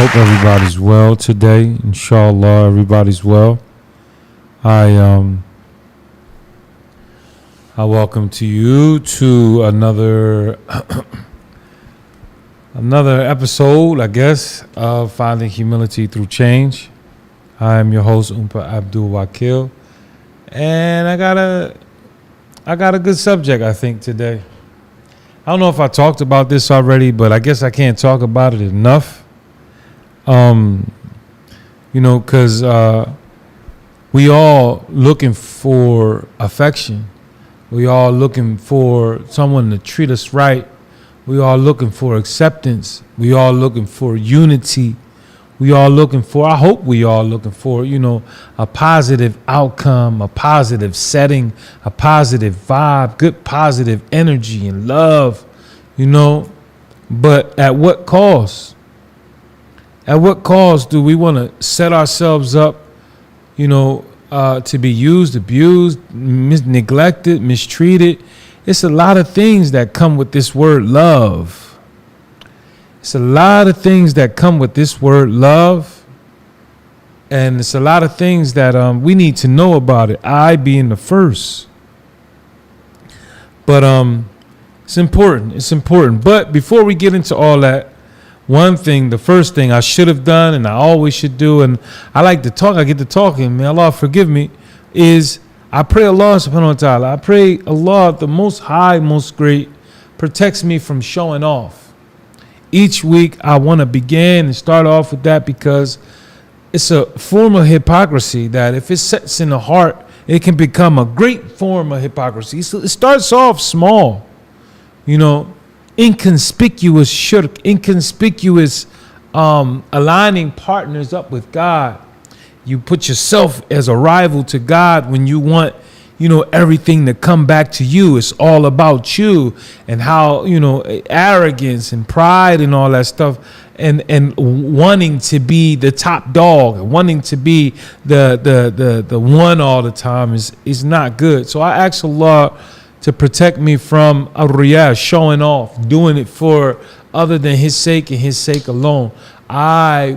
hope everybody's well today. Inshallah, everybody's well. I welcome to you to another another episode, I guess, of Finding Humility Through Change. I am your host, Abdul Wakil, and I got a good subject, I think, today. I don't know if I talked about this already, but I guess I can't talk about it enough. Because we all looking for affection. We all looking for someone to treat us right. We all looking for acceptance. We all looking for unity. We all looking for, I hope we all looking for, a positive outcome, a positive setting, a positive vibe, good positive energy and love, But at what cost? At what cost do we want to set ourselves up, to be used, abused, neglected, mistreated? It's a lot of things that come with this word love. It's a lot of things that come with this word love. And it's a lot of things that we need to know about it. I being the first. But it's important. It's important. But before we get into all that, the first thing I should have done and I always should do, and I like to talk, I get to talking, may Allah forgive me, is I pray Allah subhanahu wa ta'ala. I pray Allah, the most high, most great, protects me from showing off. Each week I want to begin and start off with that because it's a form of hypocrisy that if it sets in the heart, it can become a great form of hypocrisy. So it starts off small, inconspicuous shirk, inconspicuous aligning partners up with God. You put yourself as a rival to God when you want, everything to come back to you. It's all about you and how, arrogance and pride and all that stuff and wanting to be the top dog, wanting to be the one all the time is not good. So I ask Allah to protect me from riyah, showing off, doing it for other than His sake and His sake alone. I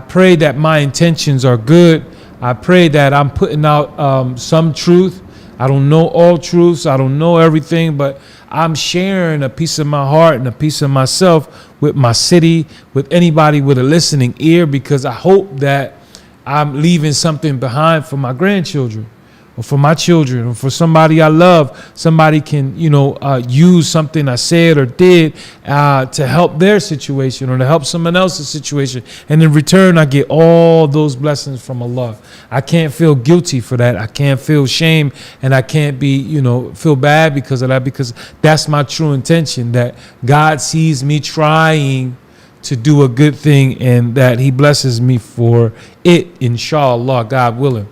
pray that my intentions are good. I pray that I'm putting out some truth. I don't know all truths. I don't know everything, but I'm sharing a piece of my heart and a piece of myself with my city, with anybody with a listening ear, because I hope that I'm leaving something behind for my grandchildren or for my children or for somebody I love. Somebody can, use something I said or did to help their situation or to help someone else's situation. And in return, I get all those blessings from Allah. I can't feel guilty for that. I can't feel shame, and I can't be, feel bad because of that, because that's my true intention, that God sees me trying to do a good thing and that He blesses me for it, inshallah, God willing.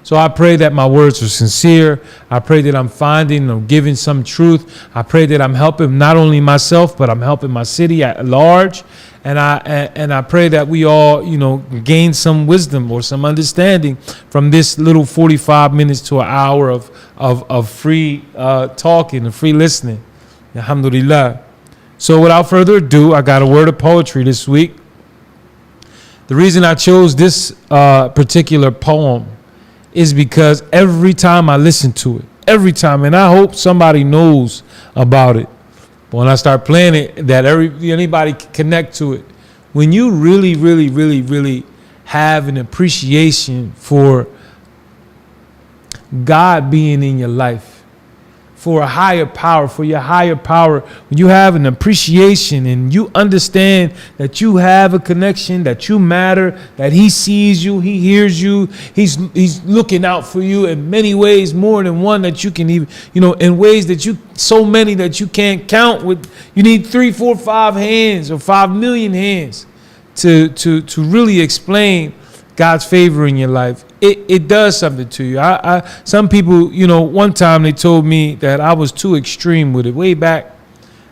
So I pray that my words are sincere. I pray that I'm finding or giving some truth. I pray that I'm helping not only myself, but I'm helping my city at large. And I pray that we all, gain some wisdom or some understanding from this little 45 minutes to an hour of free talking and free listening. Alhamdulillah. So without further ado, I got a word of poetry this week. The reason I chose this particular poem is because every time I listen to it, and I hope somebody knows about it, but when I start playing it, that anybody can connect to it. When you really, really, really, really have an appreciation for God being in your life, for a higher power, for your higher power, when you have an appreciation and you understand that you have a connection, that you matter, that He sees you, He hears you, He's looking out for you in many ways, more than one that you can even, in ways that so many that you can't count with. You need 3, 4, 5 hands or 5 million hands to really explain God's favor in your life. It does something to you. Some people, one time they told me that I was too extreme with it. Way back,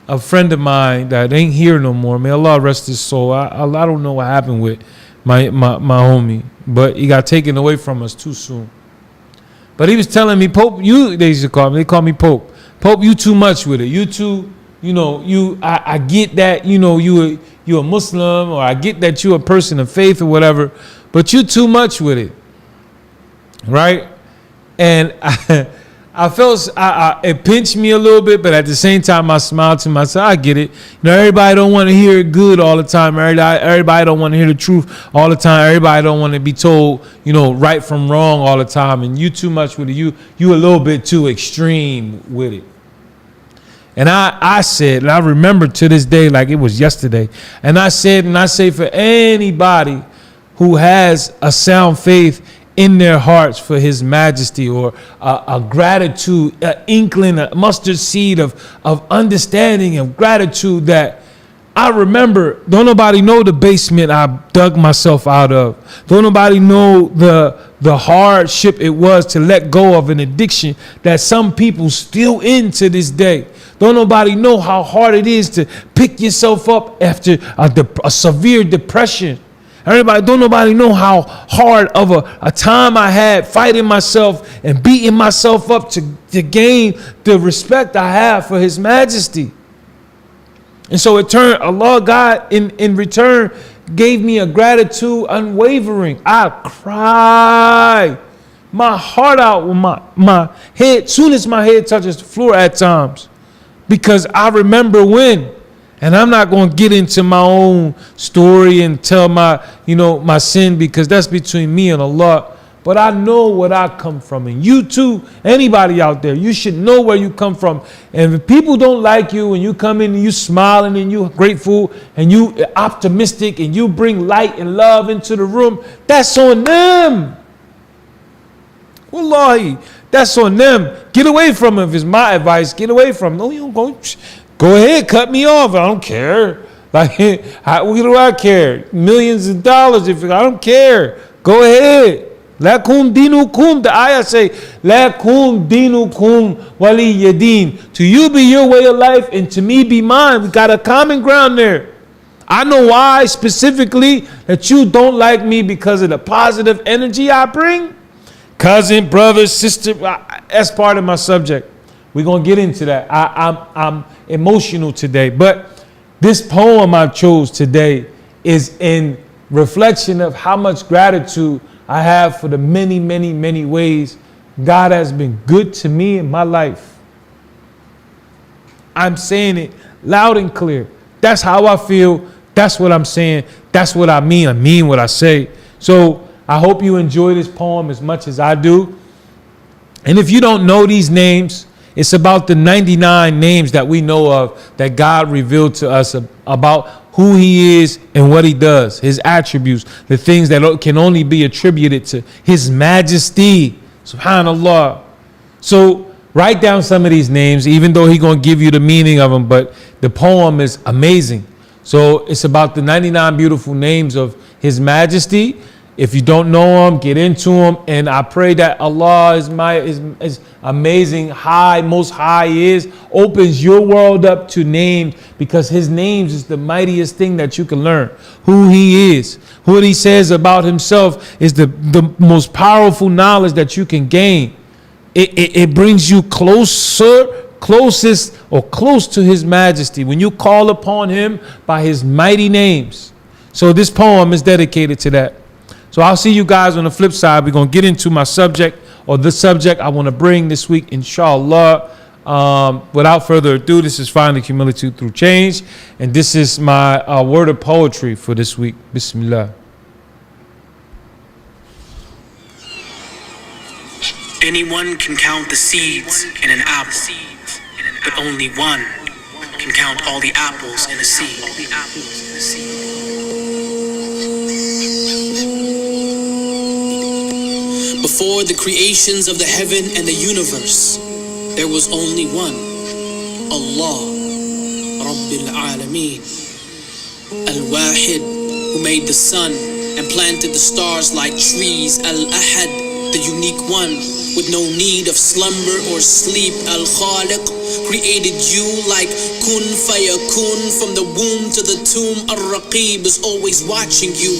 a friend of mine that ain't here no more, may Allah rest his soul. I don't know what happened with my homie, but he got taken away from us too soon. But he was telling me, Pope, they used to call me, they call me Pope. Pope, you too much with it. You too I get that, you're a Muslim, or I get that you're a person of faith or whatever, but you're too much with it, right? And I felt it pinched me a little bit, but at the same time, I smiled to myself. I get it. Everybody don't want to hear it good all the time. Everybody don't want to hear the truth all the time. Everybody don't want to be told, right from wrong all the time. And you too much with it. You a little bit too extreme with it. And I said, and I remember to this day like it was yesterday. And I say for anybody who has a sound faith in their hearts for His Majesty, or a gratitude, an inkling, a mustard seed of understanding, of gratitude, that I remember, don't nobody know the basement I dug myself out of. Don't nobody know the hardship it was to let go of an addiction that some people still in to this day. Don't nobody know how hard it is to pick yourself up after a severe depression. Don't nobody know how hard of a time I had fighting myself and beating myself up to gain the respect I have for His Majesty. And so Allah, God, in return, gave me a gratitude unwavering. I cried my heart out with my head, soon as my head touches the floor at times, because I remember when. And I'm not going to get into my own story and tell my sin, because that's between me and Allah. But I know what I come from. And you too, anybody out there, you should know where you come from. And if people don't like you and you come in and you smiling and you grateful and you optimistic and you bring light and love into the room, that's on them. Wallahi, that's on them. Get away from him, is my advice. Get away from him. No, you don't go ahead, cut me off. I don't care. Like, what do I care? Millions of dollars. I don't care. Go ahead. Lakum dinukum. The ayah say, Lakum dinukum wali yadin. To you be your way of life, and to me be mine. We got a common ground there. I know why specifically that you don't like me, because of the positive energy I bring. Cousin, brother, sister, that's part of my subject. We're going to get into that. I'm emotional today. But this poem I chose today is in reflection of how much gratitude I have for the many, many, many ways God has been good to me in my life. I'm saying it loud and clear. That's how I feel. That's what I'm saying. That's what I mean. I mean what I say. So I hope you enjoy this poem as much as I do. And if you don't know these names, it's about the 99 names that we know of that God revealed to us about who He is and what He does, His attributes, the things that can only be attributed to His Majesty. Subhanallah. So write down some of these names, even though He's going to give you the meaning of them, but the poem is amazing. So it's about the 99 beautiful names of His Majesty. If you don't know Him, get into Him. And I pray that Allah is amazing, high, most high is, opens your world up to names, because His names is the mightiest thing that you can learn. Who He is, what He says about Himself is the most powerful knowledge that you can gain. It brings you closest or close to His Majesty when you call upon Him by His mighty names. So this poem is dedicated to that. So I'll see you guys on the flip side. We're going to get into my subject, or the subject I want to bring this week, inshallah. Without further ado, this is Finding Humility Through Change. And this is my word of poetry for this week. Bismillah. Anyone can count the seeds in an apple, but only one can count all the apples in a seed. Before the creations of the heaven and the universe, there was only one, Allah, Rabbil Alameen, Al-Wahid, who made the sun and planted the stars like trees, Al-Ahad, the unique one, with no need of slumber or sleep, Al-Khaliq, created you like kun fayakun. From the womb to the tomb, Ar-Raqib is always watching you.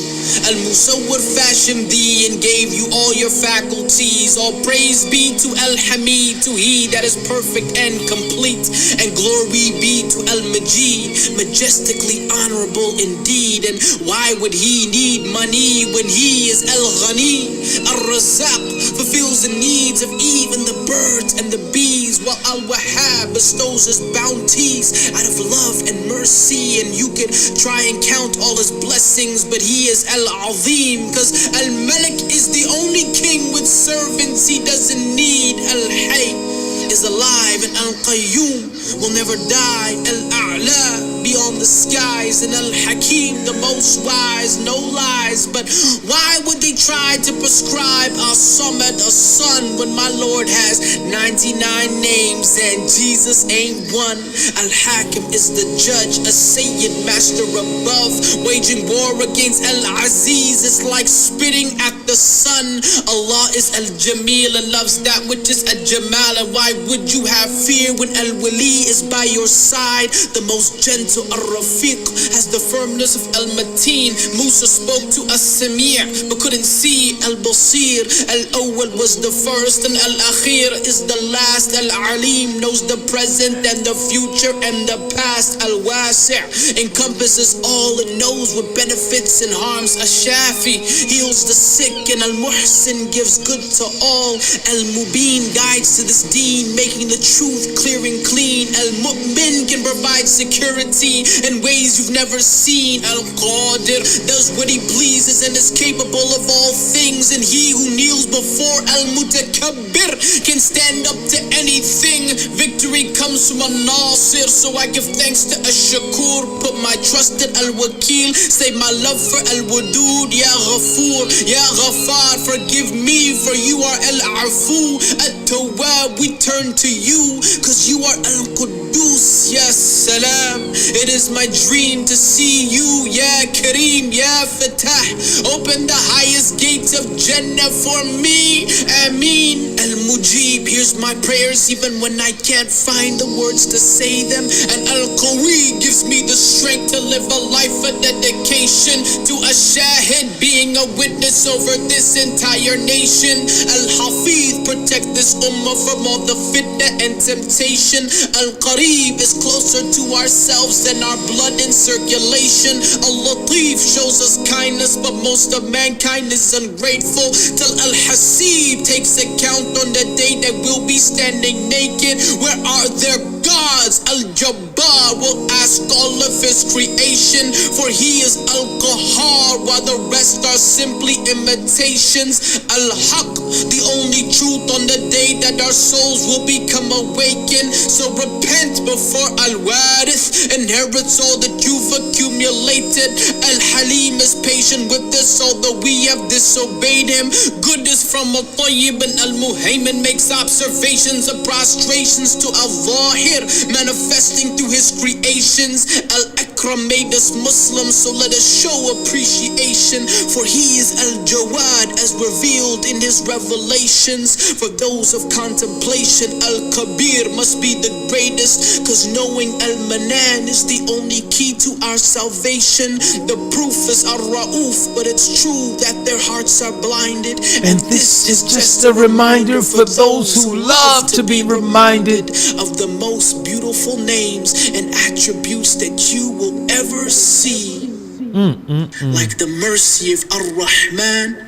Al-Musawwir fashioned thee and gave you all your faculties. All praise be to Al-Hamid, to he that is perfect and complete. And glory be to Al-Majid, majestically honorable indeed. And why would he need money when he is Al-Ghani? Ar-Razzaq fulfills the needs of even the birds and the bees, while Al-Wahhab bestows his bounties out of love and mercy. And you can try and count all his blessings, but he is Al-Azim, cause Al-Malik is the only king with servants he doesn't need. Al-Hayy is alive, and Al-Qayyum will never die. Al-A'la beyond the skies, and Al-Hakim the most wise, no lies. But why would they try to prescribe As-Samad a son when my Lord has 99 names and Jesus ain't one? Al-Hakim is the judge, a Sayyid master above, waging war against Al-Aziz. It's like spitting at the sun. Allah is Al-Jamil and loves that which is Al-Jamal. And why would you have fear when Al-Wali is by your side? The most gentle Ar-Rafiq has the firmness of Al-Mateen. Musa spoke to As-Sami' but couldn't see Al-Basir. Al-Awwal was the first and Al-Akhir is the last. Al-Alim knows the present and the future and the past. Al-Wasi' encompasses all, it knows what benefits and harms. Al-Shafi heals the sick, and Al-Muhsin gives good to all. Al-Mubin guides to this deen, making the truth clear and clean. Al-Mu'min can provide security in ways you've never seen. Al-Qadir does what he pleases and is capable of all things. And he who kneels before Al-Mutakabbir can stand up to anything. Victory comes from Al-Nasir, so I give thanks to Al-Shakur. Put my trust in Al-Wakil, save my love for Al-Wadud. Ya Ghafoor, Ya Ghaffar, forgive me, for you are Al-Afu. At-Tawwab, we turn to you, cause you are Al-Quddus. Ya Salam, it is my dream to see you. Ya Kareem, Ya Fatah, open the highest gates of Jannah for me. Ameen. Al-Mujib hears my prayers even when I can't find the words to say them. And Al-Qawi gives me the strength to live a life of dedication to a shahid, being a witness over this entire nation. Al-Hafiz protect this ummah from all the fitna and temptation. Al-Qareeb is closer to ourselves than our blood in circulation. Al-Latif shows us kindness, but most of mankind is ungrateful. Till Al-Hasib takes account on the day that we'll be standing naked. Where are their gods? Al-Jabbar will ask all of his creation, for he is Al-Qahar, while the rest are simply imitations. Al-Haq, the only truth on the day that our souls will become awakened. So repent before Al-Warith inherits all that you've accumulated. Al-Halim is patient with us, although we have disobeyed him. Goodness from Al-Tayyib, and Al-Muhaymin makes observations of prostrations to Al-Zahir, manifesting through his creations. Al-Akram made us Muslims, so let us show appreciation, for he is Al-Jawad as revealed in his revelations. For those of contemplation, Al-Kabir must be the greatest, cause knowing Al-Manan is the only key to our salvation. The proof is Ar-Ra'uf, but it's true that their hearts are blinded. And this is just a reminder for those who love to be reminded of the most beautiful names and attributes that you will ever see. Like the mercy of Ar-Rahman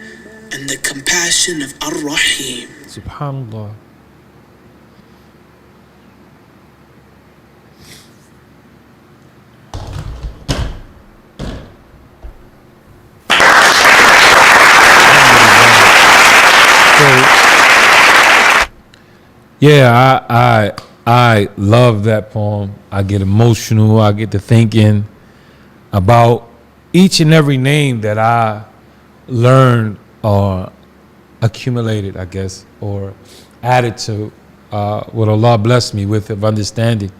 and the compassion of Ar-Rahim. Subhanallah. Yeah, I love that poem. I get emotional. I get to thinking about each and every name that I learned or accumulated, I guess, or added to what Allah blessed me with of understanding.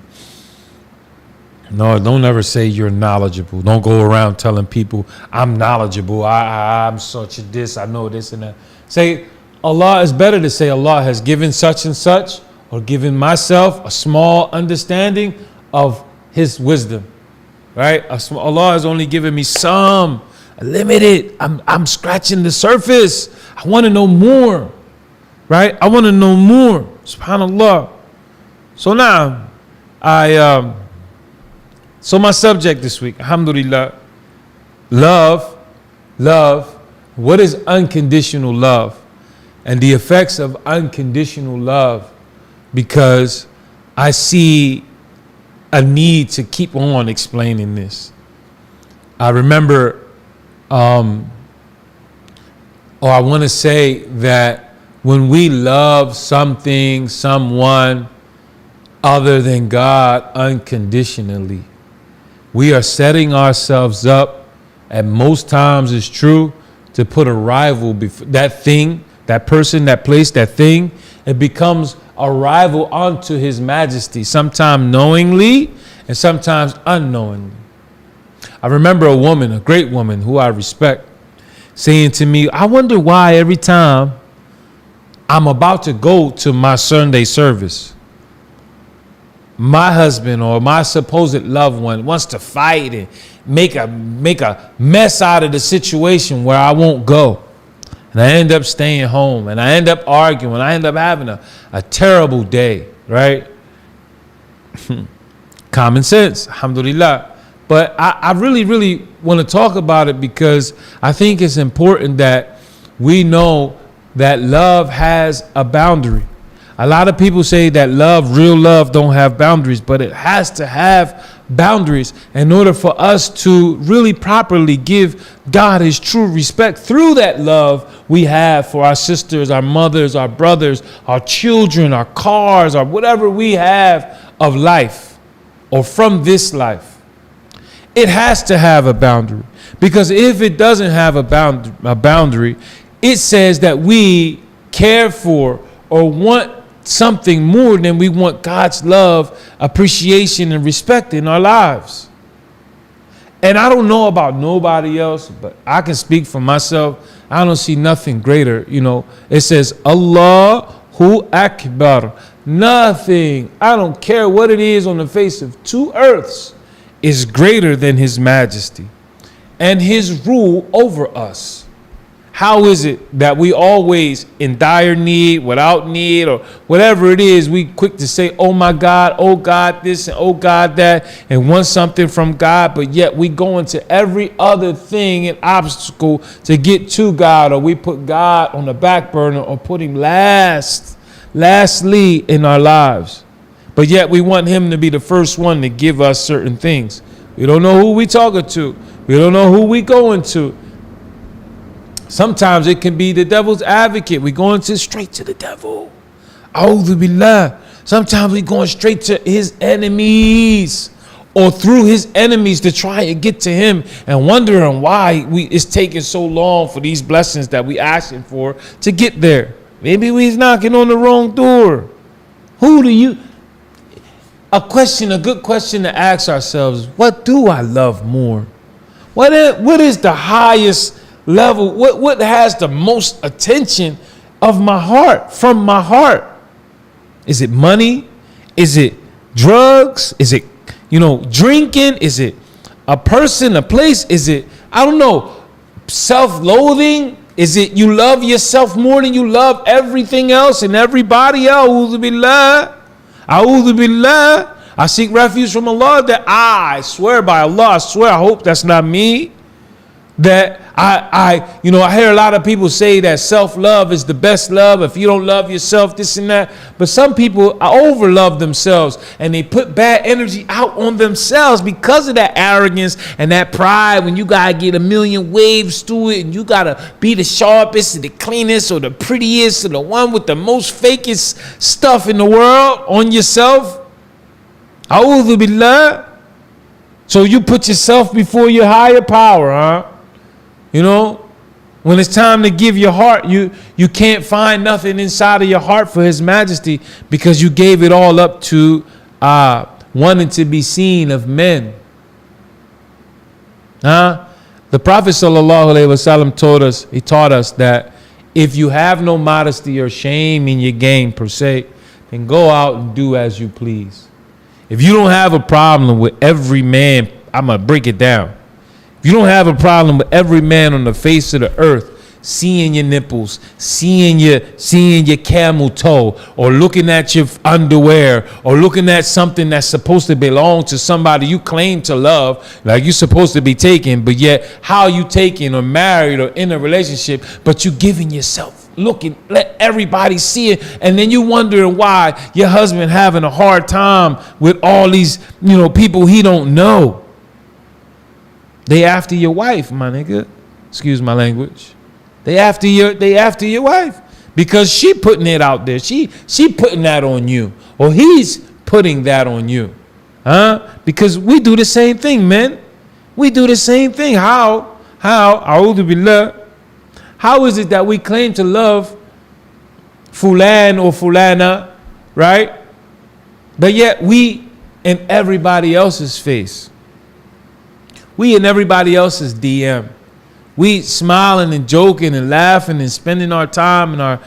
No, don't ever say you're knowledgeable. Don't go around telling people I'm knowledgeable. I'm such a this. I know this and that. Say Allah is better to say Allah has given such and such, or giving myself a small understanding of his wisdom, right? Allah has only given me some, limited. I'm scratching the surface. I want to know more, right? I want to know more. SubhanAllah. So now, so my subject this week, alhamdulillah, love. What is unconditional love? And the effects of unconditional love, because I see a need to keep on explaining this. I remember, or I want to say that when we love something, someone other than God unconditionally, we are setting ourselves up, and most times it's true, to put a rival before that thing, that person, that place, that thing. It becomes a rival unto his majesty, sometimes knowingly and sometimes unknowingly. I remember a woman, a great woman who I respect, saying to me, I wonder why every time I'm about to go to my Sunday service, my husband or my supposed loved one wants to fight and make a mess out of the situation where I won't go. And I end up staying home, and I end up arguing. I end up having a terrible day, right? Common sense, alhamdulillah. But I really want to talk about it, because I think it's important that we know that love has a boundary. A lot of people say that love, real love, don't have boundaries, but it has to have boundaries in order for us to really properly give God his true respect through that love we have for our sisters, our mothers, our brothers, our children, our cars, or whatever we have of life or from this life. It has to have a boundary, because if it doesn't have a boundary, it says that we care for or want something more than we want God's love, appreciation, and respect in our lives. And I don't know about nobody else, but I can speak for myself. I don't see nothing greater. It says Allahu Akbar. Nothing, I don't care what it is on the face of two earths, is greater than his majesty and his rule over us. How is it that we always in dire need, without need, or whatever it is, we quick to say, oh my God, oh God this, and oh God that, and want something from God, but yet we go into every other thing and obstacle to get to God, or we put God on the back burner or put him lastly in our lives. But yet we want him to be the first one to give us certain things. We don't know who we talking to. We don't know who we going to. Sometimes it can be the devil's advocate. We're going straight to the devil. A'udhu billah. Sometimes we're going straight to his enemies, or through his enemies to try and get to him, and wondering why it's taking so long for these blessings that we asking for to get there. Maybe we's knocking on the wrong door. A good question to ask ourselves: what do I love more? What is the highest level? What has the most attention of my heart, from my heart? Is it money? Is it drugs? Is it drinking? Is it a person, a place? Is it, I don't know, self-loathing? Is it you love yourself more than you love everything else and everybody else? A'udhu billah. A'udhu billah. I seek refuge from Allah. That I swear by Allah, I hope that's not me. That I hear a lot of people say that self-love is the best love. If you don't love yourself, this and that. But some people overlove themselves, and they put bad energy out on themselves because of that arrogance and that pride. When you gotta get a million waves to it, and you gotta be the sharpest and the cleanest or the prettiest or the one with the most fakest stuff in the world on yourself. A'udhu billah. So you put yourself before your higher power, huh? When it's time to give your heart, you can't find nothing inside of your heart for his majesty, because you gave it all up to wanting to be seen of men. The Prophet ﷺ taught us that if you have no modesty or shame in your game per se, and go out and do as you please. If you don't have a problem with every man, I'm going to break it down. If you don't have a problem with every man on the face of the earth seeing your nipples, seeing your camel toe, or looking at your underwear, or looking at something that's supposed to belong to somebody you claim to love, like you're supposed to be taken, but yet how you taken or married or in a relationship, but you giving yourself, looking, let everybody see it, and then you wondering why your husband having a hard time with all these, people he don't know. They after your wife, my nigga. Excuse my language. They after your wife because she putting it out there. She putting that on you, or he's putting that on you, Because we do the same thing, man. We do the same thing. How? A'udhu billah. How is it that we claim to love fulan or fulana, right? But yet we in everybody else's face. We in everybody else's DM. We smiling and joking and laughing and spending our time and our,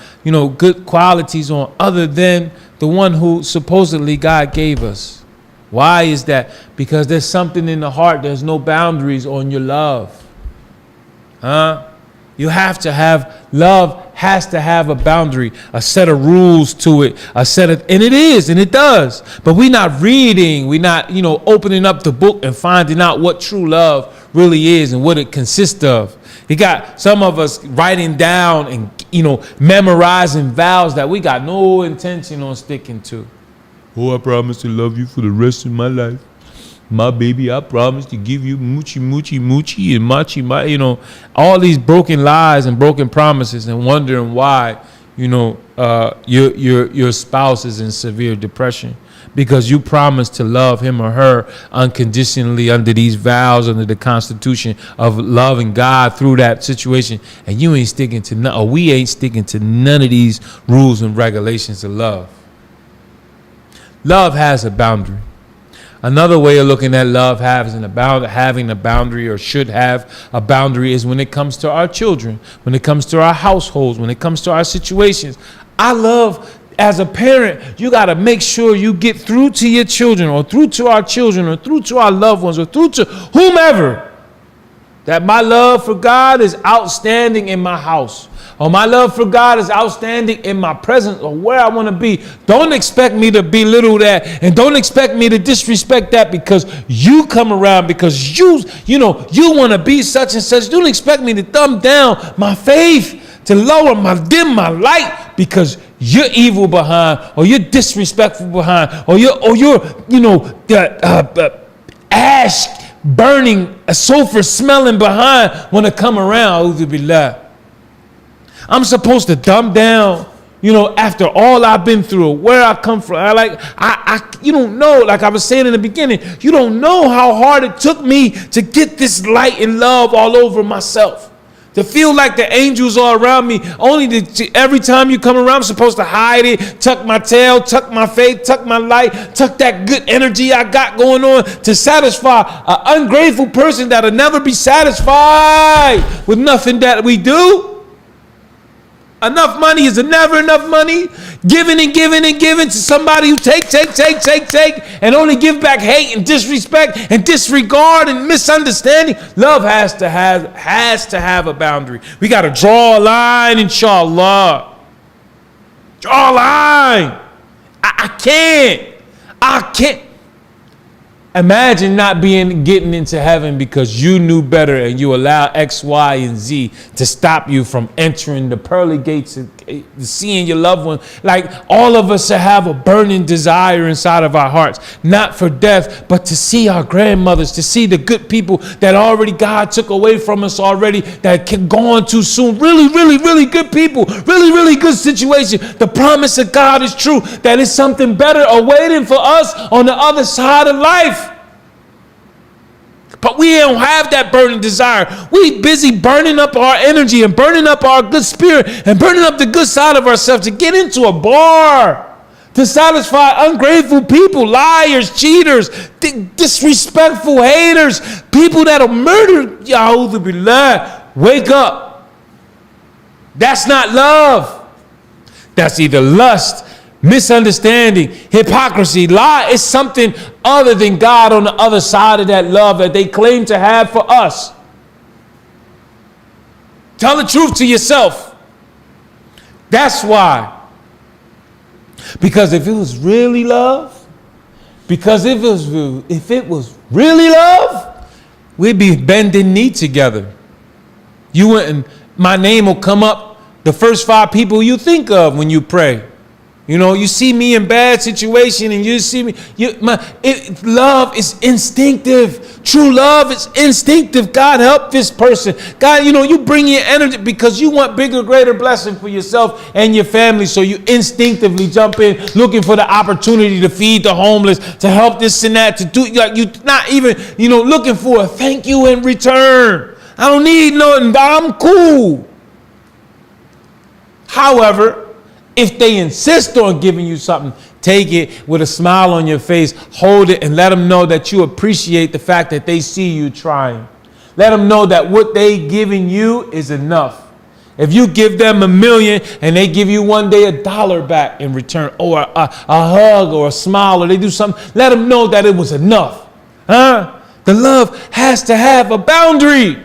good qualities on other than the one who supposedly God gave us. Why is that? Because there's something in the heart. There's no boundaries on your love. You have to have, love has to have a boundary, a set of rules to it, and it is, and it does. But we're not reading, we're not, opening up the book and finding out what true love really is and what it consists of. You got some of us writing down and, memorizing vows that we got no intention on sticking to. Oh, I promise to love you for the rest of my life. My baby, I promise to give you moochie, moochie, moochie, and machi, all these broken lies and broken promises, and wondering why, your spouse is in severe depression because you promised to love him or her unconditionally under these vows, under the constitution of loving God through that situation, and you ain't sticking to or we ain't sticking to none of these rules and regulations of love. Love has a boundary. Another way of looking at love having a boundary, or should have a boundary, is when it comes to our children, when it comes to our households, when it comes to our situations. I love, as a parent, you got to make sure you get through to your children, or through to our children, or through to our loved ones, or through to whomever, that my love for God is outstanding in my house, or my love for God is outstanding in my presence, or where I want to be. Don't expect me to belittle that, and don't expect me to disrespect that because you come around, because you want to be such and such. Don't expect me to dumb down my faith, to lower dim my light because you're evil behind, or you're disrespectful behind, or you're ash burning, a sulfur smelling behind when I come around. A'udhu billah. I'm supposed to dumb down, after all I've been through, where I come from. You don't know, like I was saying in the beginning, you don't know how hard it took me to get this light and love all over myself. To feel like the angels are around me, only to every time you come around, I'm supposed to hide it, tuck my tail, tuck my faith, tuck my light, tuck that good energy I got going on to satisfy an ungrateful person that'll never be satisfied with nothing that we do. Enough money is never enough money. Giving and giving and giving to somebody who take, and only give back hate and disrespect and disregard and misunderstanding. Love has to have a boundary. We got to draw a line, inshallah. Draw a line. I can't. Imagine not getting into heaven because you knew better and you allow X, Y, and Z to stop you from entering the pearly gates and seeing your loved one. Like, all of us have a burning desire inside of our hearts, not for death, but to see our grandmothers, to see the good people that already God took away from us already, that can go on too soon. Really, really, really good people. Really, really good situation. The promise of God is true, that is something better awaiting for us on the other side of life. But we don't have that burning desire. We busy burning up our energy and burning up our good spirit and burning up the good side of ourselves to get into a bar, to satisfy ungrateful people, liars, cheaters, disrespectful haters, people that'll murder. Ya'udhu billah. Wake up. That's not love. That's either lust, misunderstanding, hypocrisy. Lie is something other than God on the other side of that love that they claim to have for us. Tell the truth to yourself. That's why. Because if it was really love, if it was really love, we'd be bending knee together. You wouldn't, my name will come up the first 5 people you think of when you pray. You know, you see me in bad situation and you see me, love is instinctive. True love is instinctive. God help this person. God, you know, you bring your energy because you want bigger, greater blessing for yourself and your family. So you instinctively jump in looking for the opportunity to feed the homeless, to help this and that, to do, like, you not even, you know, looking for a thank you in return. I don't need nothing, I'm cool. However, if they insist on giving you something, take it with a smile on your face, hold it, and let them know that you appreciate the fact that they see you trying. Let them know that what they giving you is enough. If you give them $1 million and they give you one day $1 back in return, or a hug or a smile, or they do something, let them know that it was enough. The love has to have a boundary.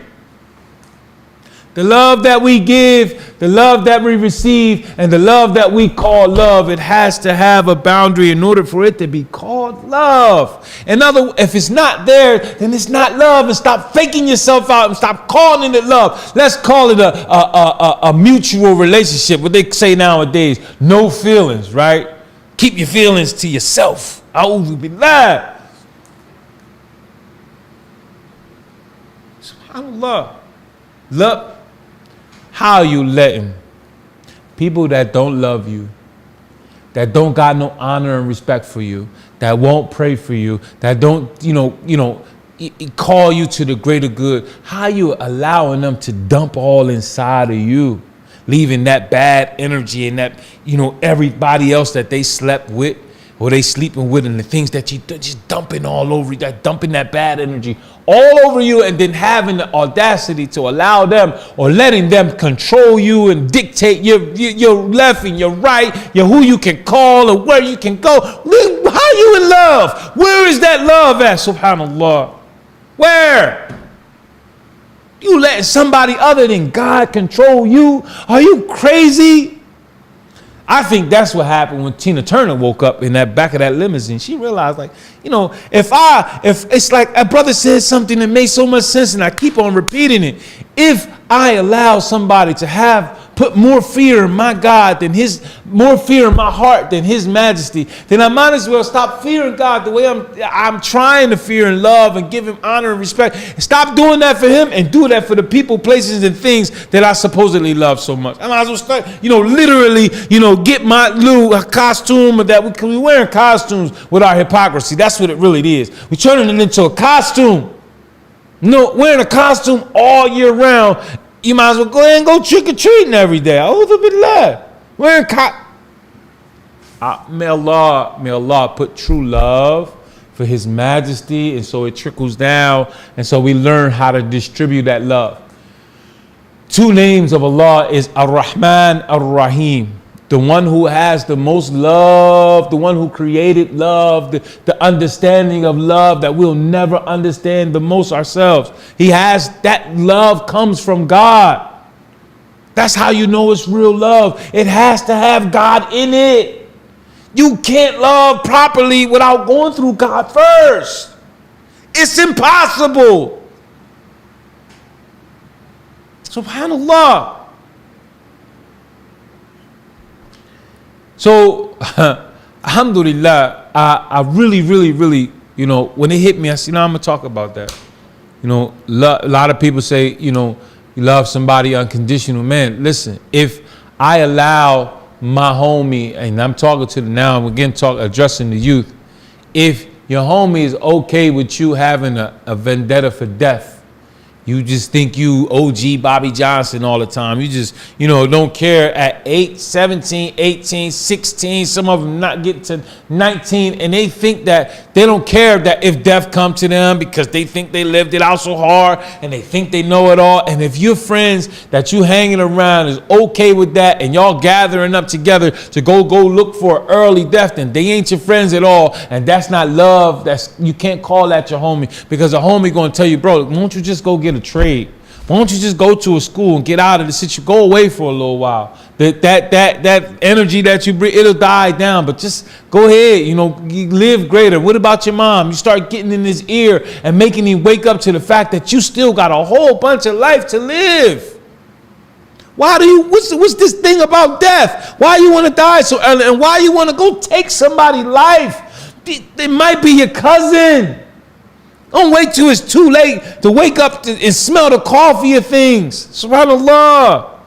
The love that we give, the love that we receive, and the love that we call love, it has to have a boundary in order for it to be called love. If it's not there, then it's not love. And stop faking yourself out and stop calling it love. Let's call it a mutual relationship, what they say nowadays. No feelings, right? Keep your feelings to yourself. A'udhu billah. SubhanAllah. Love. How are you letting people that don't love you, that don't got no honor and respect for you, that won't pray for you, that don't, call you to the greater good, how are you allowing them to dump all inside of you, leaving that bad energy and that, everybody else that they slept with or they sleeping with, and the things that you just dumping all over you, that dumping that bad energy all over you, and then having the audacity to allow them or letting them control you and dictate your left and your right, who you can call or where you can go. How you in love? Where is that love at? Subhanallah. Where? You letting somebody other than God control you? Are you crazy? I think that's what happened when Tina Turner woke up in that back of that limousine. She realized, if it's like a brother said something that made so much sense and I keep on repeating it. If I allow somebody to put more fear in my God more fear in my heart than his majesty, then I might as well stop fearing God the way I'm trying to fear and love and give him honor and respect. Stop doing that for him and do that for the people, places, and things that I supposedly love so much. I might as well start, literally, get my little costume that we wearing costumes with our hypocrisy. That's what it really is. We're turning it into a costume. Wearing a costume all year round. You might as well go ahead and go trick-or-treating every day. Wearing may Allah put true love for his majesty, and so it trickles down, and so we learn how to distribute that love. 2 names of Allah is Ar-Rahman, Ar-Rahim. The one who has the most love, the one who created love, the understanding of love that we'll never understand the most ourselves. He has that love comes from God. That's how you know it's real love. It has to have God in it. You can't love properly without going through God first. It's impossible. Subhanallah. So, alhamdulillah, I really, when it hit me, I said, I'm going to talk about that. A lot of people say, you love somebody unconditional. Man, listen, if I allow my homie, and I'm talking to I'm again addressing the youth, if your homie is okay with you having a vendetta for death, You just think you OG Bobby Johnson all the time. You just, don't care at 8, 17, 18, 16. Some of them not get to 19. And they think that they don't care that if death come to them because they think they lived it out so hard and they think they know it all. And if your friends that you hanging around is okay with that and y'all gathering up together to go look for an early death, then they ain't your friends at all. And that's not love. You can't call that your homie, because a homie going to tell you, bro, won't you just go get a trade? Why don't you just go to a school and get out of the situation? Go away for a little while. That energy that you bring, it'll die down. But just go ahead, you live greater. What about your mom? You start getting in his ear and making him wake up to the fact that you still got a whole bunch of life to live. What's this thing about death? Why you want to die so early? And why you want to go take somebody's life? They might be your cousin. Don't wait till it's too late to wake up and smell the coffee of things. SubhanAllah.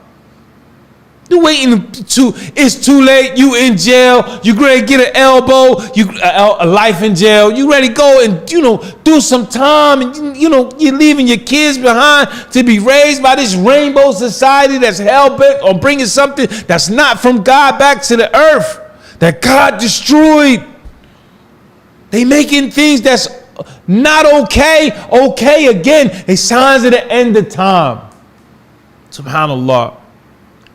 You waiting it's too late. You in jail. You ready to get an elbow. A life in jail. You ready to go and do some time, and you're leaving your kids behind to be raised by this rainbow society that's hell-bent on bringing something that's not from God back to the earth that God destroyed. They making things that's not okay again. They signs of the end of time. SubhanAllah.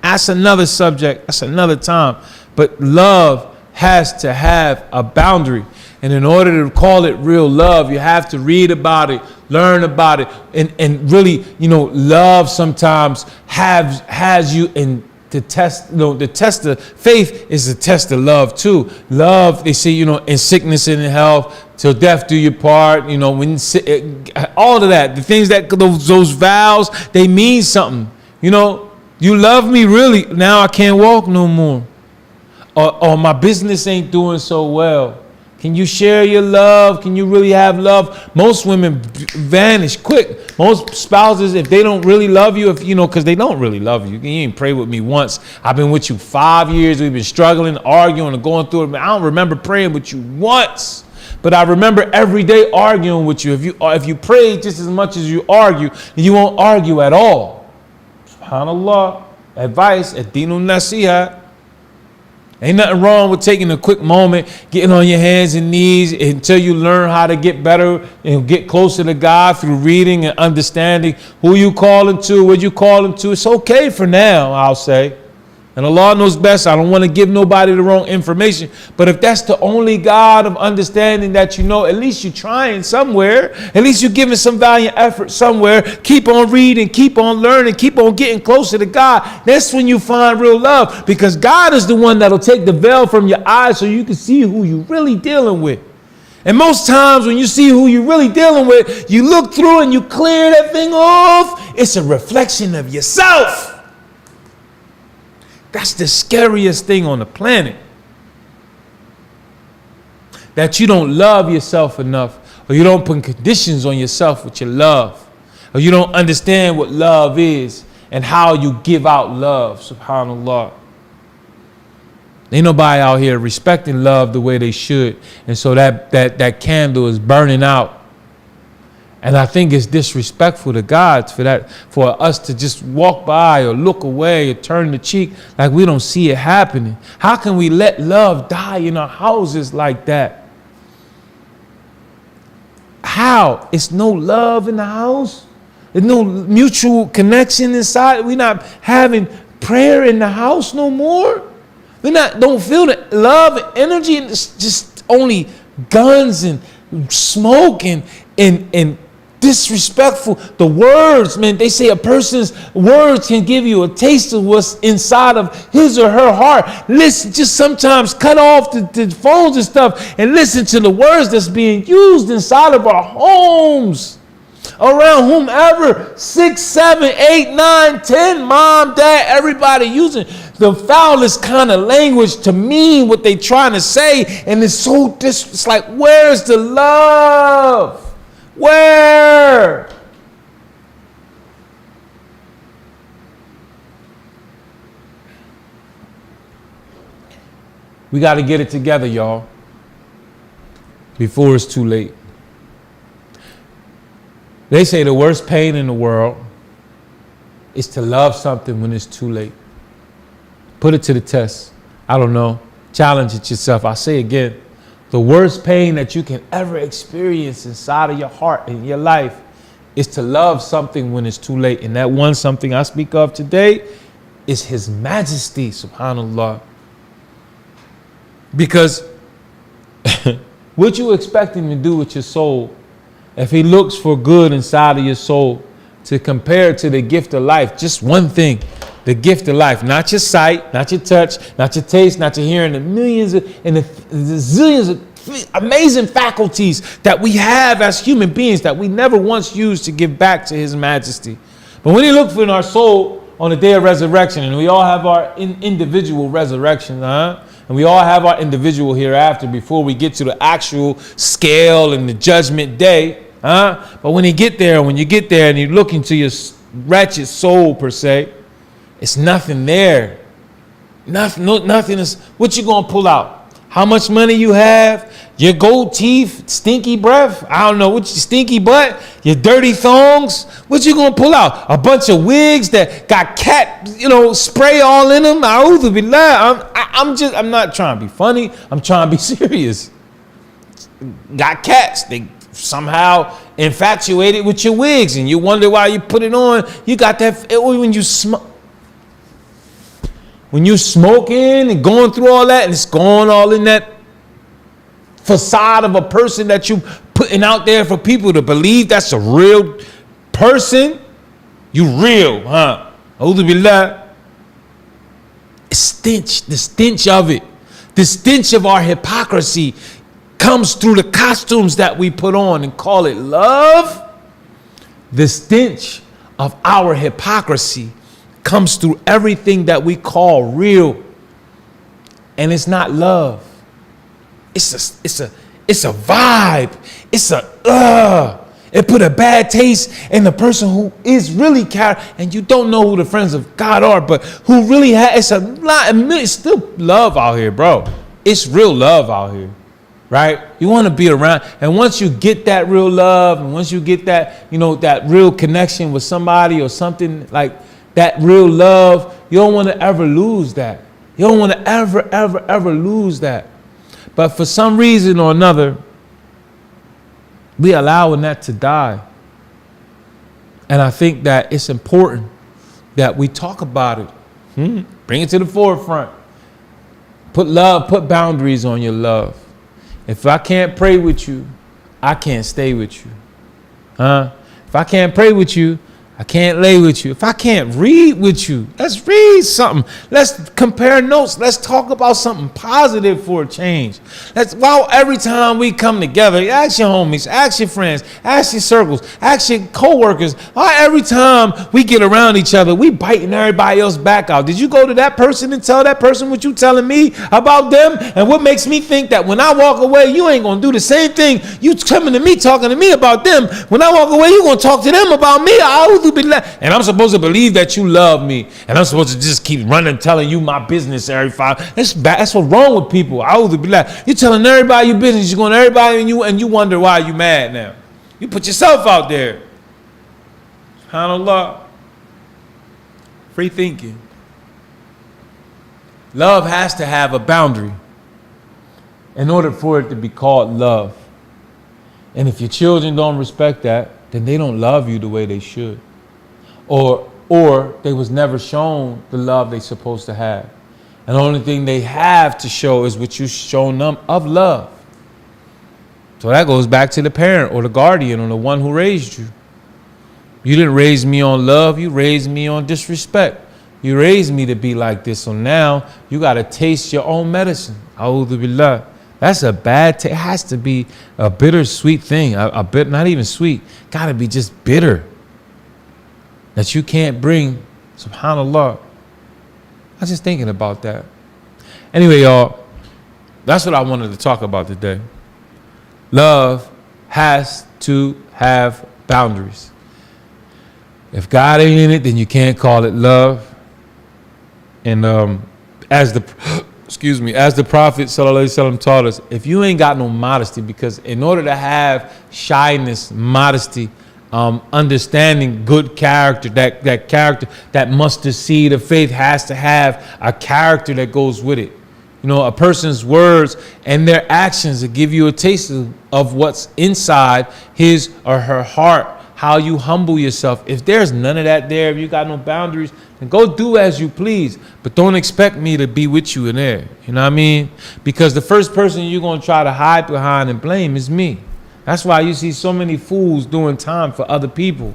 That's another subject. That's another time. But love has to have a boundary. And in order to call it real love, you have to read about it, learn about it, and really, love sometimes has you in the test. The test of faith is the test of love too. Love, they say, in sickness and in health, till death do your part. When all of that, the things that those vows, they mean something. You love me really. Now I can't walk no more. Or my business ain't doing so well. Can you share your love? Can you really have love? Most women vanish quick. Most spouses, if they don't really love you, because they don't really love you. You ain't prayed with me once. I've been with you 5 years. We've been struggling, arguing, and going through it. I don't remember praying with you once. But I remember every day arguing with you. If you pray just as much as you argue, then you won't argue at all. SubhanAllah. Advice, ad-dinu nasiha. Ain't nothing wrong with taking a quick moment, getting on your hands and knees until you learn how to get better and get closer to God through reading and understanding who you calling to, what you calling to. It's okay for now, I'll say. And Allah knows best. I don't want to give nobody the wrong information. But if that's the only God of understanding that at least you're trying somewhere. At least you're giving some valiant effort somewhere. Keep on reading, keep on learning, keep on getting closer to God. That's when you find real love. Because God is the one that'll take the veil from your eyes so you can see who you're really dealing with. And most times when you see who you're really dealing with, you look through and you clear that thing off. It's a reflection of yourself. That's the scariest thing on the planet. That you don't love yourself enough, or you don't put conditions on yourself with your love, or you don't understand what love is and how you give out love. SubhanAllah. Ain't nobody out here respecting love the way they should. And so that candle is burning out. And I think it's disrespectful to God for us to just walk by or look away or turn the cheek like we don't see it happening. How can we let love die in our houses like that? How? It's no love in the house. There's no mutual connection inside. We're not having prayer in the house no more. Don't feel the love and energy. And it's just only guns and smoke and disrespectful. The words, man, they say a person's words can give you a taste of what's inside of his or her heart. Listen, just sometimes cut off the phones and stuff and listen to the words that's being used inside of our homes. Around whomever, 6, 7, 8, 9, 10, mom, dad, everybody using the foulest kind of language to mean what they trying to say. And it's like, where's the love? Where? We got to get it together, y'all, before it's too late. They say the worst pain in the world is to love something when it's too late. Put it to the test. I don't know. Challenge it yourself. I'll say again, the worst pain that you can ever experience inside of your heart in your life is to love something when it's too late. And that one something I speak of today is His Majesty, subhanAllah. Because what you expect Him to do with your soul, if He looks for good inside of your soul, to compare to the gift of life, just one thing, the gift of life, not your sight, not your touch, not your taste, not your hearing, the millions and the zillions of amazing faculties that we have as human beings that we never once used to give back to His Majesty. But when He looks for our soul on the day of resurrection, and we all have our individual resurrection, and we all have our individual hereafter before we get to the actual scale and the judgment day, but when you get there and you look into your wretched soul per se, it's nothing there. Nothing is. What you gonna pull out? How much money you have? Your gold teeth, stinky breath? I don't know. What your stinky butt? Your dirty thongs? What you gonna pull out? A bunch of wigs that got cat, spray all in them? A'udhu billah. I'm not trying to be funny. I'm trying to be serious. Got cats. They somehow infatuated with your wigs, and you wonder why you put it on. You got that when you smoke. When you smoking and going through all that, and it's going all in that facade of a person that you putting out there for people to believe that's a real person, you real, huh? A'udhu billah. The stench of it, the stench of our hypocrisy comes through the costumes that we put on and call it love. The stench of our hypocrisy comes through everything that we call real, and it's not love. It's a vibe. It put a bad taste in the person who is really and you don't know who the friends of God are, but who really it's a lot. It's still love out here, bro. It's real love out here, right? You want to be around, and once you get that real love, and once you get that, that real connection with somebody or something like that real love, you don't want to ever lose that. You don't want to ever lose that. But for some reason or another, we allowing that to die. And I think that it's important that we talk about it. Bring it to the forefront. Put boundaries on your love. If I can't pray with you, I can't stay with you. If I can't pray with you, I can't lay with you. If I can't read with you, let's read something. Let's compare notes. Let's talk about something positive for a change. Every time we come together, ask your homies, ask your friends, ask your circles, ask your co-workers. Every time we get around each other, we biting everybody else back out. Did you go to that person and tell that person what you telling me about them? And what makes me think that when I walk away, you ain't going to do the same thing? You coming to me, talking to me about them. When I walk away, you going to talk to them about me. And I'm supposed to believe that you love me, and I'm supposed to just keep running telling you my business every 5. That's what's wrong with people. You're telling everybody your business, you're going to everybody, and you wonder why you mad now. You put yourself out there. SubhanAllah. Free thinking. Love has to have a boundary in order for it to be called love. And if your children don't respect that, then they don't love you the way they should. Or they was never shown the love they supposed to have. And the only thing they have to show is what you shown them of love. So that goes back to the parent or the guardian or the one who raised you. You didn't raise me on love, you raised me on disrespect. You raised me to be like this, so now you got to taste your own medicine. A'udhu billah. That's a bad taste. It has to be a bittersweet thing. A bit, not even sweet. Got to be just bitter. That you can't bring, subhanAllah. I was just thinking about that. Anyway, y'all, that's what I wanted to talk about today. Love has to have boundaries. If God ain't in it, then you can't call it love. And as the Prophet ﷺ taught us, if you ain't got no modesty, because in order to have shyness, modesty, understanding good character, that character, that mustard seed of faith has to have a character that goes with it. You know, a person's words and their actions will give you a taste of what's inside his or her heart, how you humble yourself. If there's none of that there, if you got no boundaries, then go do as you please. But don't expect me to be with you in there. You know what I mean? Because the first person you're going to try to hide behind and blame is me. That's why you see so many fools doing time for other people,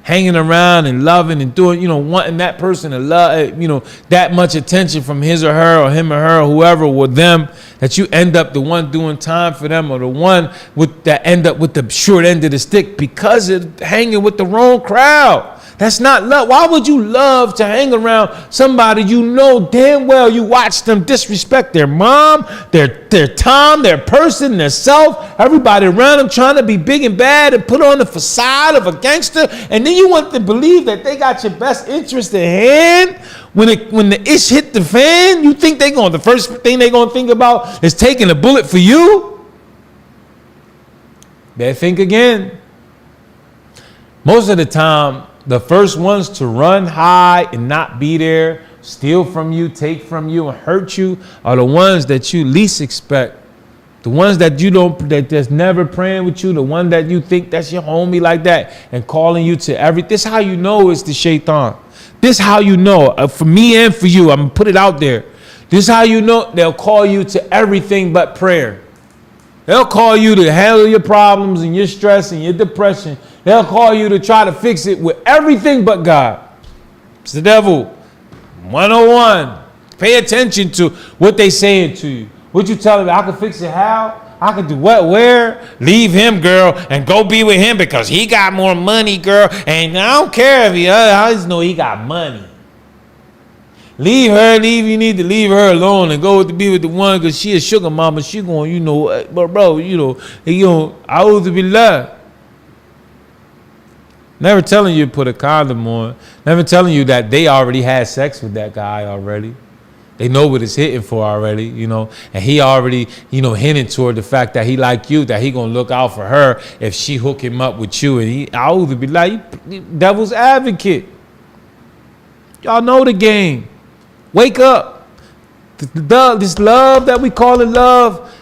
hanging around and loving and doing, you know, wanting that person to love, you know, that much attention from his or her or him or her, or whoever, or them, that you end up the one doing time for them, or the one with that end up with the short end of the stick because of hanging with the wrong crowd. That's not love. Why would you love to hang around somebody you know damn well you watch them disrespect their mom, their time, their person, their self, everybody around them trying to be big and bad and put on the facade of a gangster, and then you want to believe that they got your best interest at hand? When the ish hit the fan, you think the first thing they're gonna think about is taking a bullet for you? Better think again. Most of the time, the first ones to run, hide, and not be there, steal from you, take from you, and hurt you are the ones that you least expect. The ones that you don't, that's never praying with you, the one that you think that's your homie like that and calling you to everything. This is how you know it's the shaitan. This is how you know, for me and for you, I'm going to put it out there. This is how you know they'll call you to everything but prayer. They'll call you to handle your problems and your stress and your depression. They'll call you to try to fix it with everything but God. It's the devil. 101. Pay attention to what they saying to you. What you telling me? I can fix it how? I can do what, where? Leave him, girl, and go be with him because he got more money, girl. And I don't care if I just know he got money. You need to leave her alone and go to be with the one because she a sugar mama. She going, you know, but bro, a'udhu billah. Never telling you to put a condom on. Never telling you that they already had sex with that guy already. They know what it's hitting for already, you know. And he already, hinting toward the fact that he like you, that he going to look out for her if she hook him up with you. And he, a'udhu billah, you devil's advocate. Y'all know the game. Wake up. This love that we call it love,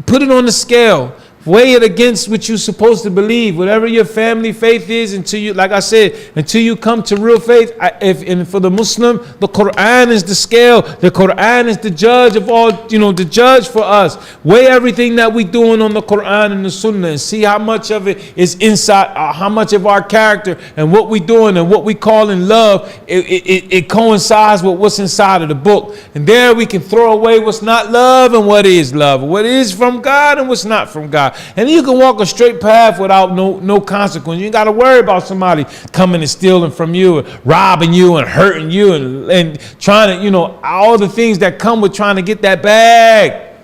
put it on the scale. Weigh it against what you're supposed to believe. Whatever your family faith is, until you come to real faith. And for the Muslim, the Quran is the scale. The Quran is the judge of all, the judge for us. Weigh everything that we doing on the Quran and the Sunnah and see how much of it is inside, how much of our character and what we doing and what we call in love, it coincides with what's inside of the book. And there we can throw away what's not love and what is love, what is from God and what's not from God. And you can walk a straight path without no consequence. You ain't got to worry about somebody coming and stealing from you, and robbing you and hurting you and trying to, all the things that come with trying to get that bag.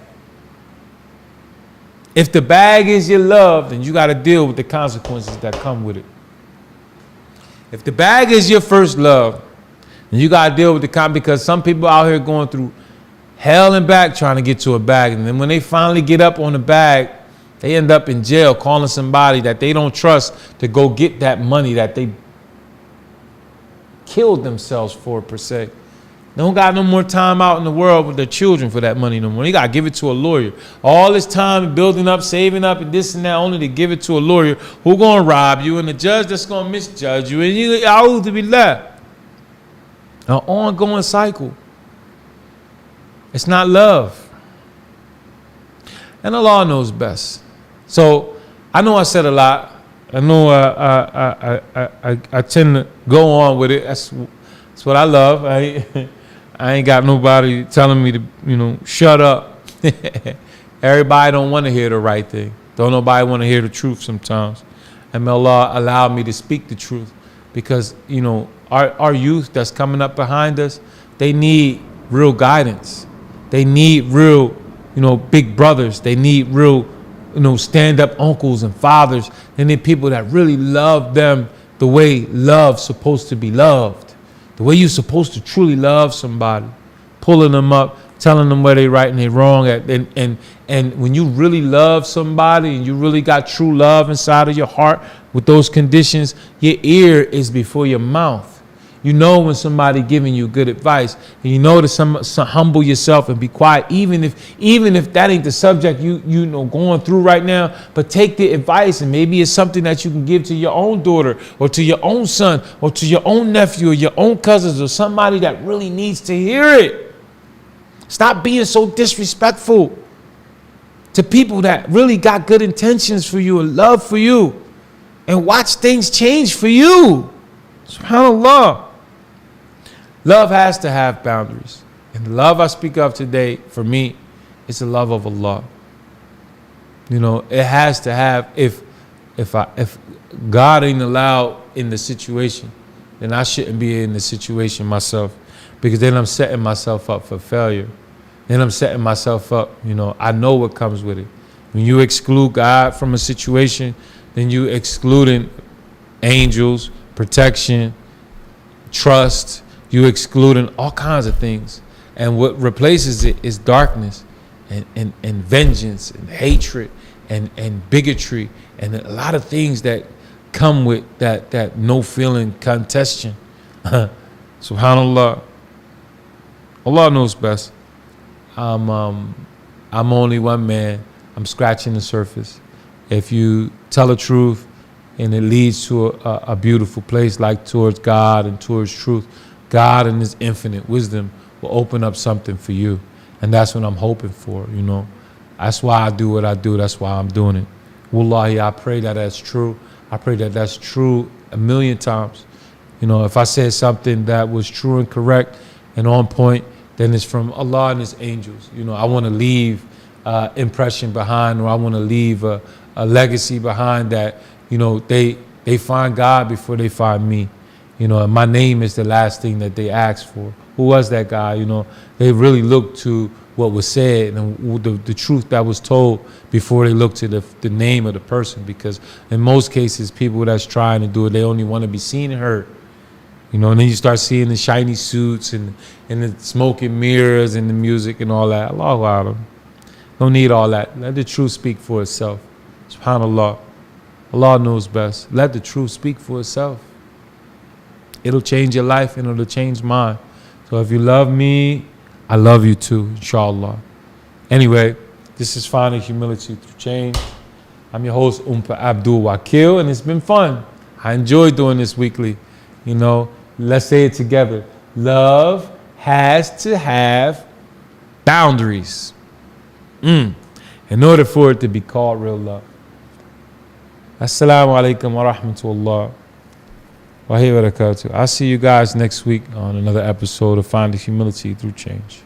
If the bag is your love, then you got to deal with the consequences that come with it. If the bag is your first love, then you got to deal with because some people out here going through hell and back trying to get to a bag. And then when they finally get up on the bag, they end up in jail calling somebody that they don't trust to go get that money that they killed themselves for, per se. They don't got no more time out in the world with their children for that money no more. You got to give it to a lawyer. All this time building up, saving up, and this and that, only to give it to a lawyer who going to rob you and the judge that's going to misjudge you. And you a'udhu billah. An ongoing cycle. It's not love. And Allah knows best. So I know I said a lot. I know I tend to go on with it. That's what I love. I ain't got nobody telling me to shut up. Everybody don't want to hear the right thing. Don't nobody want to hear the truth sometimes. And may Allah allow me to speak the truth, because our youth that's coming up behind us, they need real guidance. They need real big brothers. They need real stand-up uncles and fathers. They need people that really love them the way love's supposed to be loved, the way you're supposed to truly love somebody, pulling them up, telling them where they right and they wrong at. And when you really love somebody and you really got true love inside of your heart with those conditions, your ear is before your mouth. You know when somebody giving you good advice, and you know to some humble yourself and be quiet, even if that ain't the subject you know going through right now. But take the advice, and maybe it's something that you can give to your own daughter or to your own son or to your own nephew or your own cousins or somebody that really needs to hear it. Stop being so disrespectful to people that really got good intentions for you and love for you, and watch things change for you. SubhanAllah. Love has to have boundaries. And the love I speak of today, for me, is the love of Allah. You know, it has to have, if God ain't allowed in the situation, then I shouldn't be in the situation myself, because then I'm setting myself up for failure. Then I'm setting myself up, you know, I know what comes with it. When you exclude God from a situation, then you excluding angels, protection, trust, you excluding all kinds of things. And what replaces it is darkness and vengeance and hatred and bigotry and a lot of things that come with that no feeling contestation. SubhanAllah. Allah knows best. I'm only one man. I'm scratching the surface. If you tell the truth and it leads to a beautiful place like towards God and towards truth, God in his infinite wisdom will open up something for you. And that's what I'm hoping for, you know. That's why I do what I do. That's why I'm doing it. Wallahi, I pray that that's true. I pray that that's true a million times. You know, if I said something that was true and correct and on point, then it's from Allah and his angels. You know, I want to leave impression behind, or I want to leave a legacy behind that, you know, they find God before they find me. You know, and my name is the last thing that they asked for. Who was that guy? You know, they really looked to what was said and the truth that was told before they looked to the name of the person. Because in most cases, people that's trying to do it, they only want to be seen and heard. You know, and then you start seeing the shiny suits and the smoking mirrors and the music and all that. Allahu A'lam. Don't need all that. Let the truth speak for itself. SubhanAllah. Allah knows best. Let the truth speak for itself. It'll change your life and it'll change mine. So if you love me, I love you too, inshallah. Anyway, this is Finding Humility Through Change. I'm your host, Abdul Wakil, and it's been fun. I enjoy doing this weekly. You know, let's say it together. Love has to have boundaries in order for it to be called real love. Assalamu alaikum wa rahmatullah wa barakatuh. I'll see you guys next week on another episode of Finding Humility Through Change.